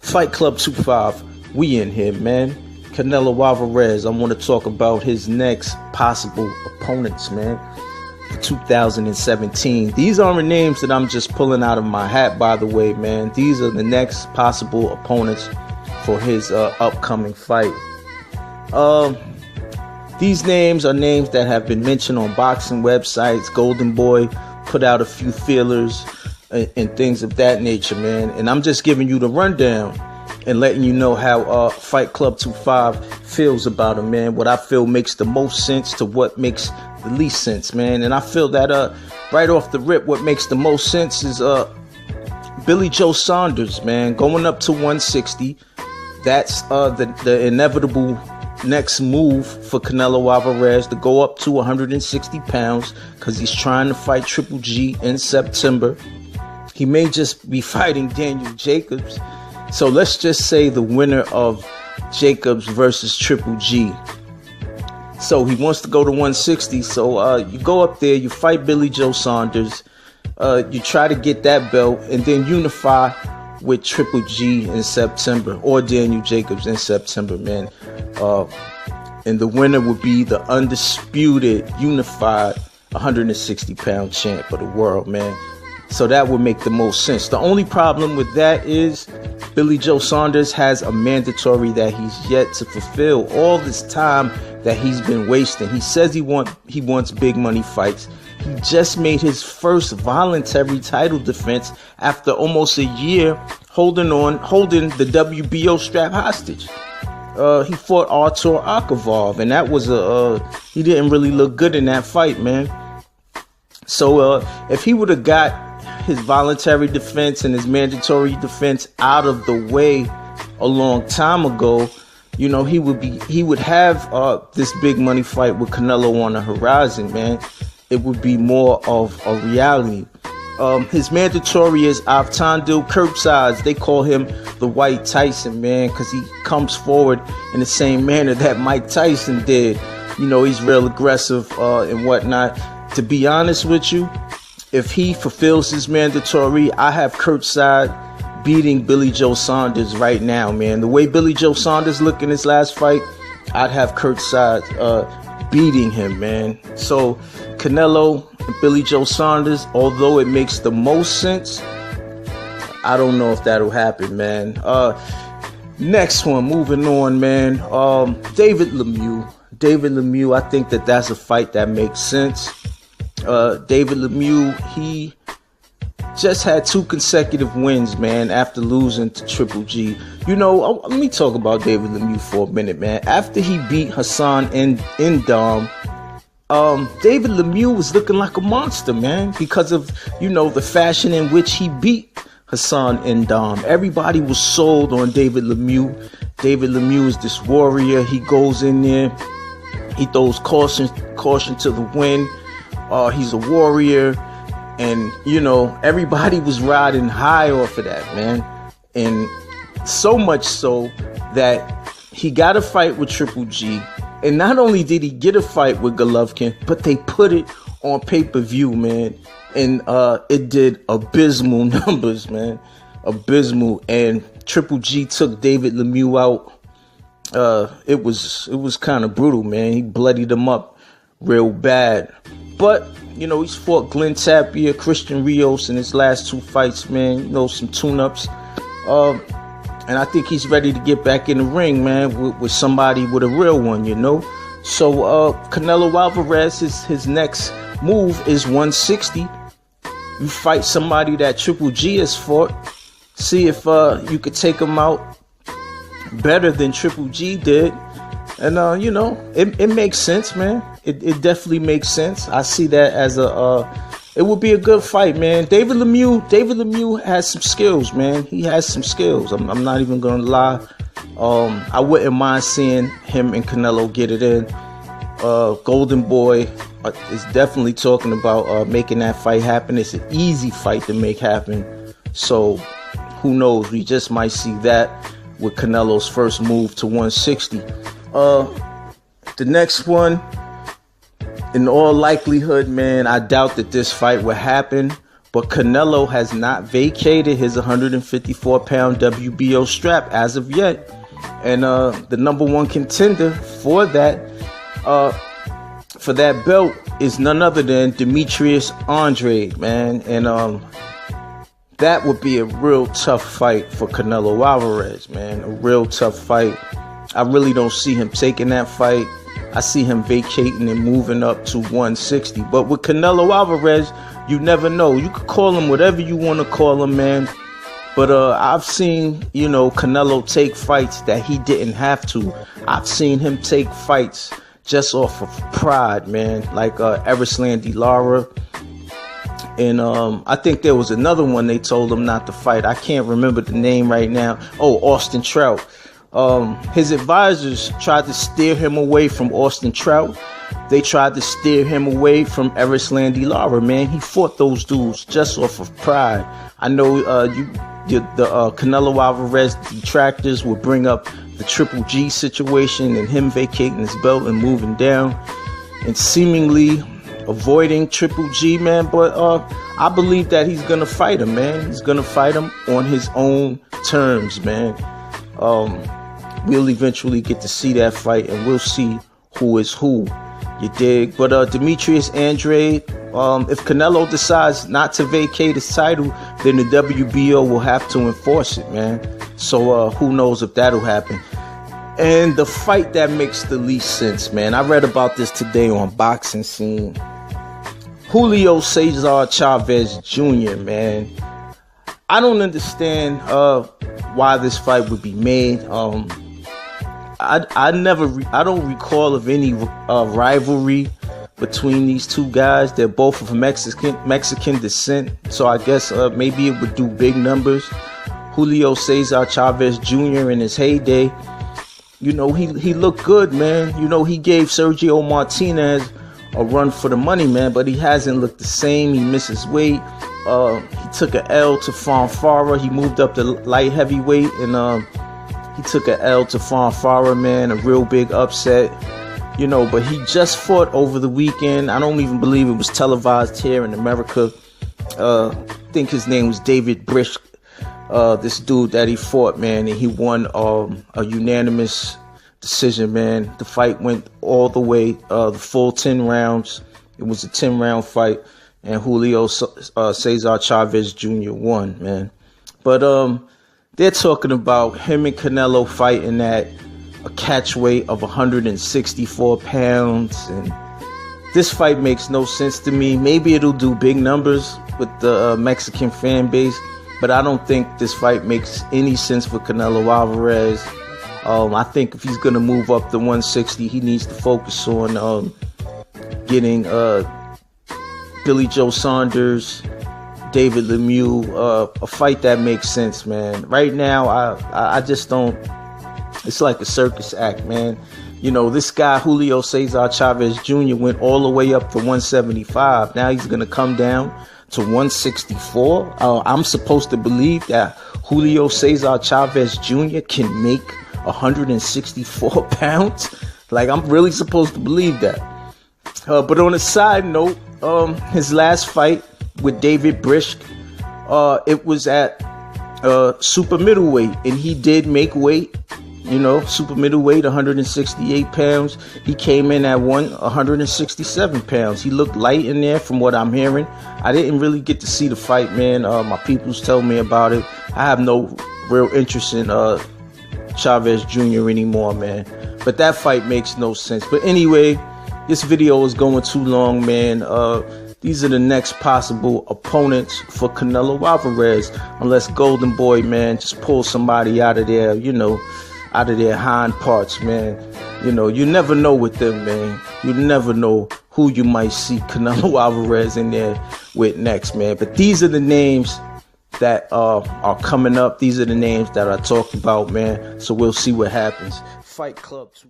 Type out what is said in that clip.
Fight Club 25, we in here, man. Canelo Alvarez, I want to talk about his next possible opponents, man, for 2017. These aren't names that I'm just pulling out of my hat, by the way, man. These are the next possible opponents for his upcoming fight. These names are names that have been mentioned on boxing websites. Golden Boy put out a few feelers and things of that nature, man. And I'm just giving you the rundown and letting you know how Fight Club 25 feels about him, man. What I feel makes the most sense to what makes the least sense, man. And I feel that right off the rip, what makes the most sense is Billy Joe Saunders, man, going up to 160. That's the inevitable next move for Canelo Alvarez, to go up to 160 pounds because he's trying to fight Triple G in September. He may just be fighting Daniel Jacobs. So let's just say the winner of Jacobs versus Triple G. So he wants to go to 160. So you go up there, you fight Billy Joe Saunders. You try to get that belt and then unify with Triple G in September, or Daniel Jacobs in September, man. And the winner would be the undisputed, unified 160-pound champ of the world, man. So that would make the most sense. The only problem with that is Billy Joe Saunders has a mandatory that he's yet to fulfill. All this time that he's been wasting. He says he wants big money fights. He just made his first voluntary title defense after almost a year holding the WBO strap hostage. He fought Artur Akavov, and that was he didn't really look good in that fight, man. So if he would have got his voluntary defense and his mandatory defense out of the way a long time ago, you know, he would have this big money fight with Canelo on the horizon, man. It would be more of a reality. His mandatory is Avtandil Curbsides. They call him the White Tyson, man, because he comes forward in the same manner that Mike Tyson did. You know, he's real aggressive and whatnot. To be honest with you, if he fulfills his mandatory, I have Curbside beating Billy Joe Saunders right now, man. The way Billy Joe Saunders looked in his last fight, I'd have Curbside beating him, man. So Canelo and Billy Joe Saunders, although it makes the most sense, I don't know if that'll happen, man. Next one, moving on, man. David Lemieux, I think that's a fight that makes sense. David Lemieux, he just had 2 consecutive wins, man, after losing to Triple G. You know, let me talk about David Lemieux for a minute, man. After he beat Hassan N'Dam, David Lemieux was looking like a monster, man, because of, you know, the fashion in which he beat Hassan N'Dam. Everybody was sold on David Lemieux. David Lemieux is this warrior. He goes in there, he throws caution to the wind. He's a warrior. And, you know, everybody was riding high off of that, man. And so much so that he got a fight with Triple G. And not only did he get a fight with Golovkin, but they put it on pay-per-view, man. And it did abysmal numbers, man. Abysmal. And Triple G took David Lemieux out. It was kind of brutal, man. He bloodied him up real bad. But, you know, he's fought Glenn Tapia, Christian Rios in his last 2 fights, man. You know, some tune-ups. And I think he's ready to get back in the ring, man, with somebody, with a real one, you know. So Canelo Alvarez, his next move is 160. You fight somebody that Triple G has fought. See if you could take him out better than Triple G did. And, you know, it makes sense, man. It definitely makes sense. I see that as it would be a good fight, man. David Lemieux has some skills, man. He has some skills. I'm not even going to lie. I wouldn't mind seeing him and Canelo get it in. Golden Boy is definitely talking about making that fight happen. It's an easy fight to make happen. So who knows? We just might see that with Canelo's first move to 160. The next one, in all likelihood, man, I doubt that this fight will happen. But Canelo has not vacated his 154-pound WBO strap as of yet. And the number one contender for that belt is none other than Demetrius Andrade, man. And that would be a real tough fight for Canelo Alvarez, man. A real tough fight. I really don't see him taking that fight. I see him vacating and moving up to 160. But with Canelo Alvarez, you never know. You could call him whatever you want to call him, man. But I've seen, Canelo take fights that he didn't have to. I've seen him take fights just off of pride, man. Like Erislandy Lara. And I think there was another one they told him not to fight. I can't remember the name right now. Oh, Austin Trout. His advisors tried to steer him away from Austin Trout. They tried to steer him away from Erislandy Lara, man. He fought those dudes just off of pride. I know the Canelo Alvarez detractors will bring up the Triple G situation and him vacating his belt and moving down and seemingly avoiding Triple G, man. But I believe that he's gonna fight him, man. He's gonna fight him on his own terms, man. We'll eventually get to see that fight, and we'll see who is who. You dig? But Demetrius Andrade, if Canelo decides not to vacate his title, then the WBO will have to enforce it, man. So who knows if that'll happen. And the fight that makes the least sense, man. I read about this today on Boxing Scene. Julio Cesar Chavez Jr., man. I don't understand why this fight would be made. I don't recall of any rivalry between these two guys. They're both of Mexican descent, so I guess maybe it would do big numbers. Julio Cesar Chavez Jr. in his heyday, he looked good, man. He gave Sergio Martinez a run for the money, man, but he hasn't looked the same. He misses weight. He took an L to Fonfara. He moved up to light heavyweight, and he took an L to Fonfara, man, a real big upset, but he just fought over the weekend. I don't even believe it was televised here in America. I think his name was David Brisk, this dude that he fought, man, and he won a unanimous decision, man. The fight went all the way, the full 10 rounds. It was a 10-round fight, and Julio Cesar Chavez Jr. won, man. But they're talking about him and Canelo fighting at a catch weight of 164 pounds. And this fight makes no sense to me. Maybe it'll do big numbers with the Mexican fan base, but I don't think this fight makes any sense for Canelo Alvarez. I think if he's going to move up to 160, he needs to focus on getting Billy Joe Saunders, David Lemieux, a fight that makes sense, man. Right now, I just don't. It's like a circus act, man. This guy Julio Cesar Chavez Jr. went all the way up to 175. Now he's gonna come down to 164. I'm supposed to believe that Julio Cesar Chavez Jr. can make 164 pounds. Like, I'm really supposed to believe that. But on a side note, his last fight with David Brisk, it was at super middleweight, and he did make weight. Super middleweight, 168 pounds. He came in at 167 pounds. He looked light in there from what I'm hearing. I didn't really get to see the fight, man. My peoples tell me about it. I have no real interest in Chavez Jr. anymore, man. But that fight makes no sense. But anyway, this video is going too long, man. These are the next possible opponents for Canelo Alvarez, unless Golden Boy, man, just pull somebody out of there, out of their hind parts, man. You never know with them, man. You never know who you might see Canelo Alvarez in there with next, man. But these are the names that are coming up. These are the names that I talked about, man. So we'll see what happens. Fight Club 2.